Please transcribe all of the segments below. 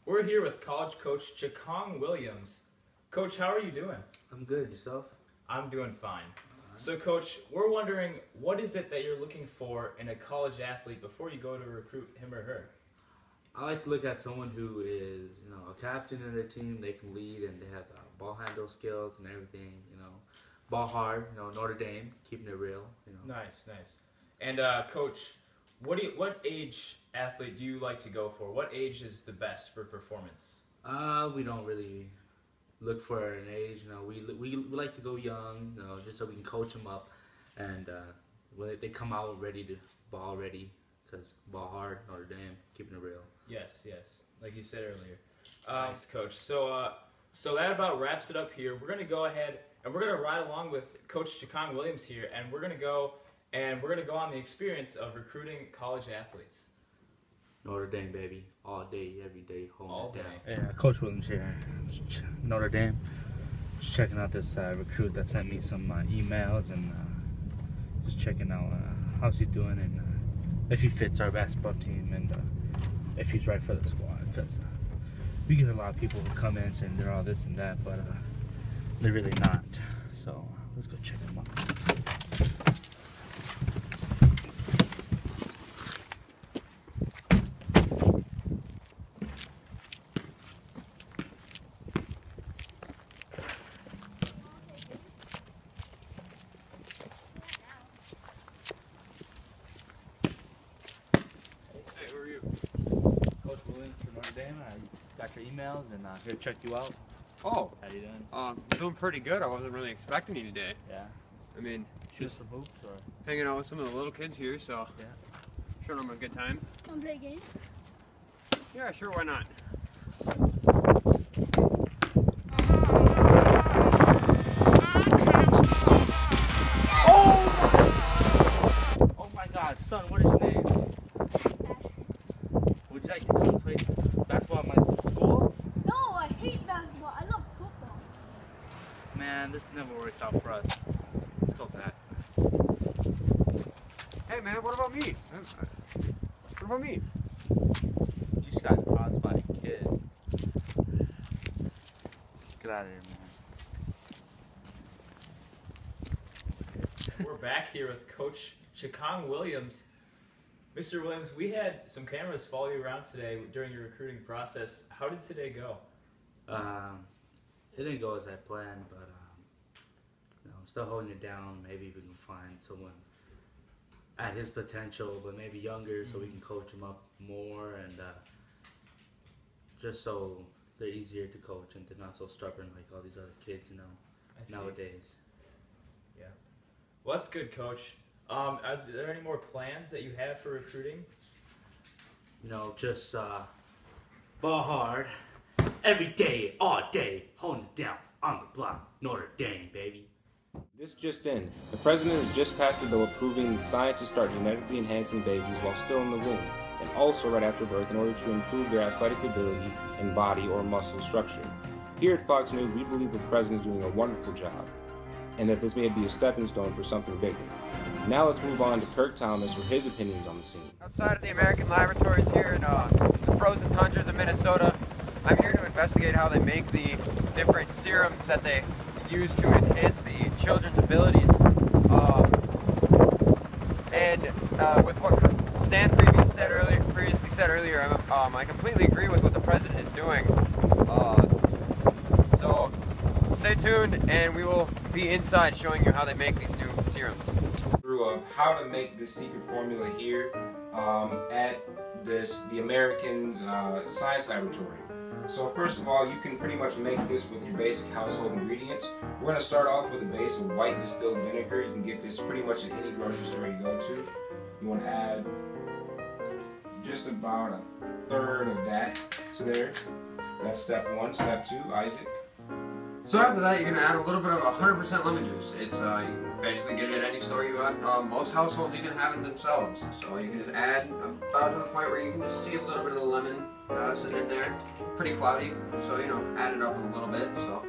We're here with college coach Chakong Williams. Coach, how are you doing? I'm good. Yourself? I'm doing fine. So, Coach, we're wondering, what is it that you're looking for in a college athlete before you go to recruit him or her? I like to look at someone who is, a captain of their team. They can lead and they have ball handle skills and everything. Ball hard. Notre Dame, keeping it real. Nice. And Coach, what age athlete do you like to go for? What age is the best for performance? We don't really look for an age. We like to go young. Just so we can coach them up, and when they come out ready to ball ready, because ball hard, Notre Dame, keeping it real. Yes, like you said earlier. Nice, Coach. So that about wraps it up here. We're gonna go ahead and we're gonna ride along with Coach Chakong Williams here, and we're gonna go on the experience of recruiting college athletes. Notre Dame, baby, all day, every day, All day. Yeah, Coach Williams here, Notre Dame. Just checking out this recruit that sent me some emails, and just checking out how's he doing and if he fits our basketball team, and if he's right for the squad. Because we get a lot of people who come in saying they're all this and that, but they're really not. So let's go check them out. Coach Williams from Notre Dame. I got your emails and here to check you out. Oh, How you doing? doing pretty good. I wasn't really expecting you today. Yeah. I mean, Shoot just some hoops or? hanging out with some of the little kids here, so Yeah. showing them a good time. Want to play a game? Yeah, sure, why not? Oh my God, son, what is your name? Would you like to come play basketball at my school? No, I hate basketball. I love football. Man, this never works out for us. Let's go back. Hey man, what about me? What about me? You just got caused by a kid. Let's get out of here, man. We're back here with Coach Chakong Williams. Mr. Williams, we had some cameras follow you around today during your recruiting process. How did today go? It didn't go as I planned, but I'm still holding it down. Maybe we can find someone at his potential, but maybe younger, so we can coach him up more, and just so they're easier to coach and they're not so stubborn like all these other kids, I see. nowadays. Yeah. Well, that's good, Coach. Are there any more plans that you have for recruiting? Just ball hard, every day, all day, holding it down on the block, Notre Dame, baby. This just in. The president has just passed a bill approving the science to start genetically enhancing babies while still in the womb, and also right after birth in order to improve their athletic ability and body or muscle structure. Here at Fox News, we believe that the president is doing a wonderful job, and that this may be a stepping stone for something bigger. Now let's move on to Kirk Thomas for his opinions on the scene. Outside of the American laboratories here in the frozen tundras of Minnesota, I'm here to investigate how they make the different serums that they use to enhance the children's abilities. With what Stan previously said earlier, I completely agree with what the president is doing. So stay tuned, and we will be inside showing you how they make these new serums. Of how to make this secret formula here at the Americans Science Laboratory. So first of all, you can pretty much make this with your basic household ingredients. We're going to start off with a base of white distilled vinegar. You can get this pretty much at any grocery store you go to. You want to add just about a third of that to there. That's step one. Step two, Isaac. So after that, you're going to add a little bit of 100% lemon juice. It's you can basically get it at any store you got. Most households even have it themselves. So you can just add about to the point where you can just see a little bit of the lemon sitting in there. Pretty cloudy, so add it up a little bit. So.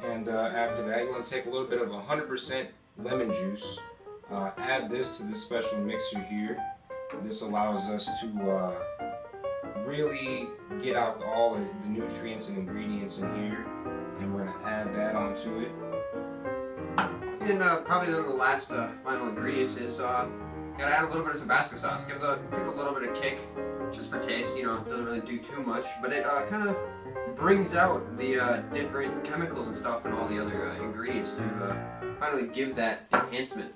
And after that, you want to take a little bit of 100% lemon juice. Add this to this special mixer here. This allows us to really get out all the nutrients and ingredients in here, and we're gonna add that onto it. And probably the last final ingredients is gotta add a little bit of Tabasco sauce. Give it a little bit of kick, just for taste. You know, it doesn't really do too much, but it kind of brings out the different chemicals and stuff and all the other ingredients to finally give that enhancement.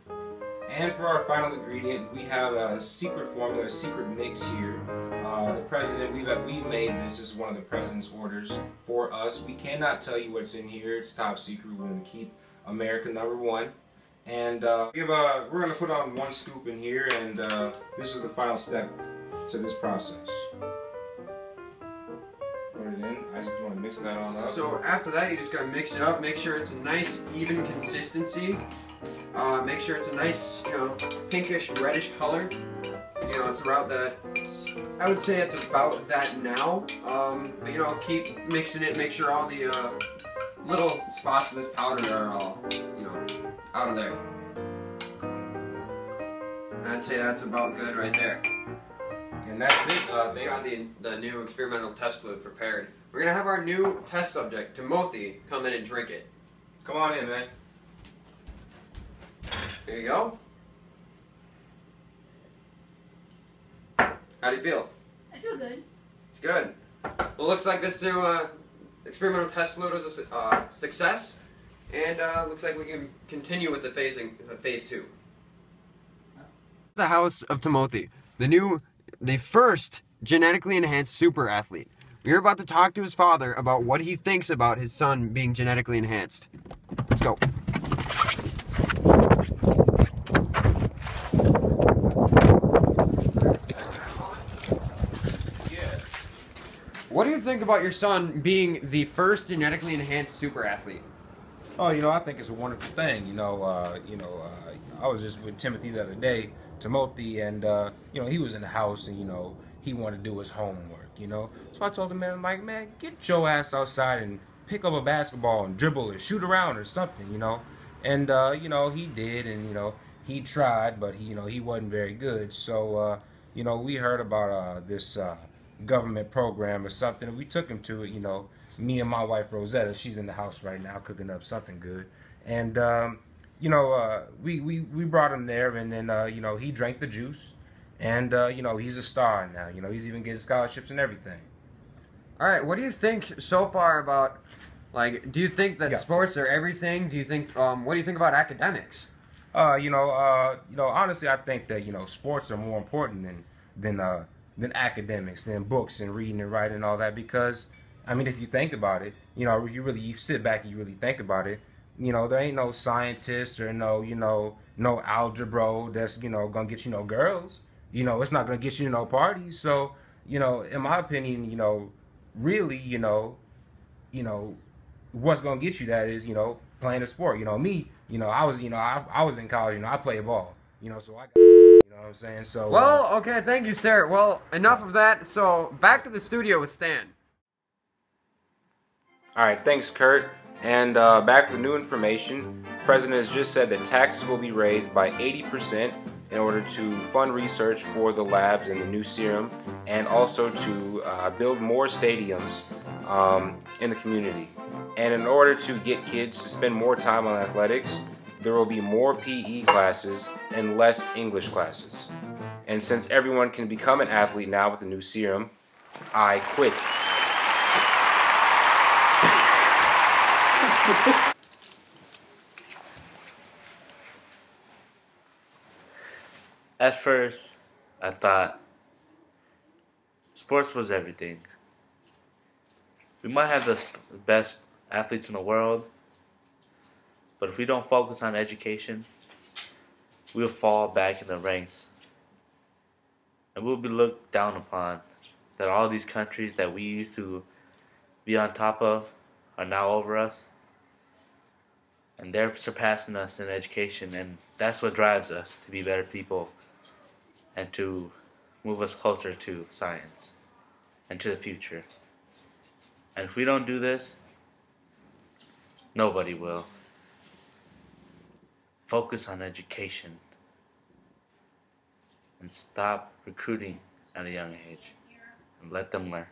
And for our final ingredient, we have a secret formula, a secret mix here. The president, we've made this as one of the president's orders for us. We cannot tell you what's in here. It's top secret. We're going to keep America #1. And we're going to put on 1 scoop in here, and this is the final step to this process. Put it in. I just want to mix that on up. So after that, you just got to mix it up. Make sure it's a nice, even consistency. Make sure it's a nice, you know, pinkish, reddish color. You know, it's about that. I would say it's about that now. But you know, keep mixing it. Make sure all the little spots of this powder are all, you know, out of there. I'd say that's about good right there. And that's it. They got the new experimental test fluid prepared. We're gonna have our new test subject, Timothy, come in and drink it. Come on in, man. There you go. How do you feel? I feel good. It's good. Well, looks like this new experimental test fluid was a success, and looks like we can continue with the phase 2. The house of Timothy, the first genetically enhanced super athlete. We're about to talk to his father about what he thinks about his son being genetically enhanced. Let's go. What do you think about your son being the first genetically enhanced super athlete? Oh, you know, I think it's a wonderful thing. I was just with Timothy the other day, and you know, he was in the house, and you know, he wanted to do his homework. You know, so I told him, man, I'm like, man, get your ass outside and pick up a basketball and dribble or shoot around or something. You know, and you know, he did, and you know, he tried, but he wasn't very good. So you know, we heard about this government program or something, and we took him to it. You know, me and my wife Rosetta, she's in the house right now cooking up something good, and you know, we brought him there, and then you know, he drank the juice, and you know, he's a star now. You know, he's even getting scholarships and everything. All right, what do you think so far about, like, do you think that sports are everything? Do you think what do you think about academics? You know, honestly, I think that, you know, sports are more important than academics, than books and reading and writing and all that, because I mean, if you think about it, you know, if you sit back and you really think about it, you know, there ain't no scientist or no algebra that's, you know, gonna get you no girls. You know, it's not gonna get you no parties. So, you know, in my opinion, you know, really, you know, what's gonna get you that is, you know, playing a sport. You know, me, you know, I was in college, you know, I played ball, you know, so I got, you know what I'm saying? So well, okay, thank you, sir. Well, enough of that. So back to the studio with Stan. All right, thanks, Kurt. And back with new information. The president has just said that taxes will be raised by 80% in order to fund research for the labs and the new serum, and also to build more stadiums in the community. And in order to get kids to spend more time on athletics, there will be more PE classes and less English classes. And since everyone can become an athlete now with the new serum, I quit. At first, I thought sports was everything. We might have the best athletes in the world, but if we don't focus on education, we'll fall back in the ranks. And we'll be looked down upon, that all these countries that we used to be on top of are now over us. And they're surpassing us in education, and that's what drives us to be better people and to move us closer to science and to the future. And if we don't do this, nobody will. Focus on education and stop recruiting at a young age. and let them learn.